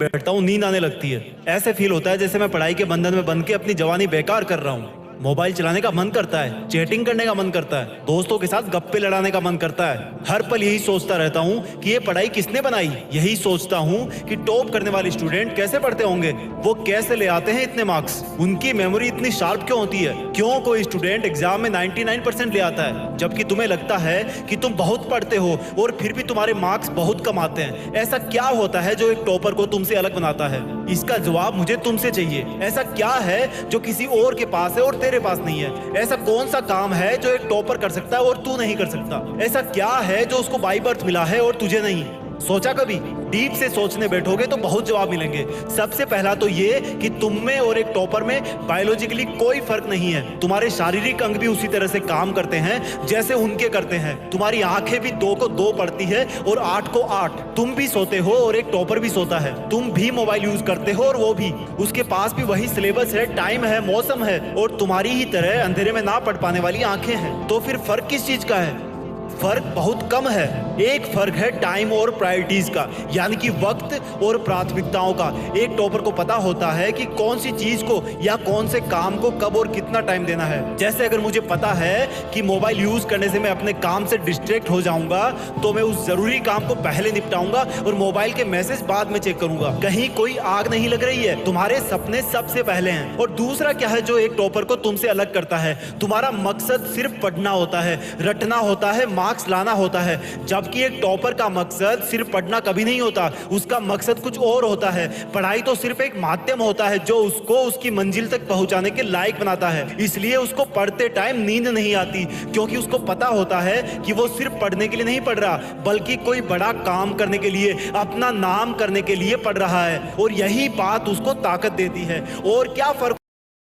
बैठता हूँ नींद आने लगती है। ऐसे फील होता है जैसे मैं पढ़ाई के बंधन में बंध के अपनी जवानी बेकार कर रहा हूँ। मोबाइल चलाने का मन करता है, चैटिंग करने का मन करता है, दोस्तों के साथ गप्पे लड़ाने का मन करता है। हर पल यही सोचता रहता हूँ कि ये पढ़ाई किसने बनाई। यही सोचता हूँ कि टॉप करने वाले स्टूडेंट कैसे पढ़ते होंगे, वो कैसे ले आते हैं इतने मार्क्स, उनकी मेमोरी इतनी शार्प क्यों होती है, क्यों कोई स्टूडेंट एग्जाम में 99% ले आता है जबकि तुम्हें लगता है कि तुम बहुत पढ़ते हो और फिर भी तुम्हारे मार्क्स बहुत कम आते हैं। ऐसा क्या होता है जो एक टॉपर को तुमसे अलग बनाता है? इसका जवाब मुझे तुमसे चाहिए। ऐसा क्या है जो किसी और के पास है और तेरे पास नहीं है? ऐसा कौन सा काम है जो एक टॉपर कर सकता है और तू नहीं कर सकता? ऐसा क्या है जो उसको बाय बर्थ मिला है और तुझे नहीं? सोचा कभी? डीप से सोचने बैठोगे तो बहुत जवाब मिलेंगे। सबसे पहला तो ये कि तुम में और एक टॉपर में बायोलॉजिकली कोई फर्क नहीं है। तुम्हारे शारीरिक अंग भी उसी तरह से काम करते हैं जैसे उनके करते हैं। तुम्हारी आंखें भी 2 को 2 पढ़ती है और 8 को 8। तुम भी सोते हो और एक टॉपर भी सोता है। तुम भी मोबाइल यूज करते हो और वो भी। उसके पास भी वही सिलेबस है, टाइम है, मौसम है और तुम्हारी ही तरह अंधेरे में ना पढ़ पाने वाली आंखें हैं। तो फिर फर्क किस चीज का है? फर्क बहुत कम है। एक फर्क है टाइम और प्रायोरिटीज का, यानी कि वक्त और प्राथमिकताओं का। एक टॉपर को पता होता है कि कौन सी चीज को या कौन से काम को कब और कितना टाइम देना है। जैसे अगर मुझे पता है कि मोबाइल यूज करने से मैं अपने काम से डिस्ट्रैक्ट हो जाऊंगा तो मैं उस जरूरी काम को पहले निपटाऊंगा और मोबाइल के मैसेज बाद में चेक करूंगा। कहीं कोई आग नहीं लग रही है, तुम्हारे सपने सबसे पहले हैं। और दूसरा क्या है जो एक टॉपर को तुमसे अलग करता है? तुम्हारा मकसद सिर्फ पढ़ना होता है, रटना होता है, मार्क्स लाना होता है। जबकि एक टॉपर का मकसद सिर्फ पढ़ना कभी नहीं होता, उसका मकसद कुछ और होता है। पढ़ाई तो सिर्फ एक माध्यम होता है जो उसको उसकी मंजिल तक पहुंचाने के लायक बनाता है। इसलिए उसको पढ़ते टाइम नींद नहीं आती, क्योंकि उसको पता होता है कि वो सिर्फ पढ़ने के लिए नहीं पढ़ रहा, बल्कि कोई बड़ा काम करने के लिए, अपना नाम करने के लिए पढ़ रहा है। और यही बात उसको ताकत देती है। और क्या फर्क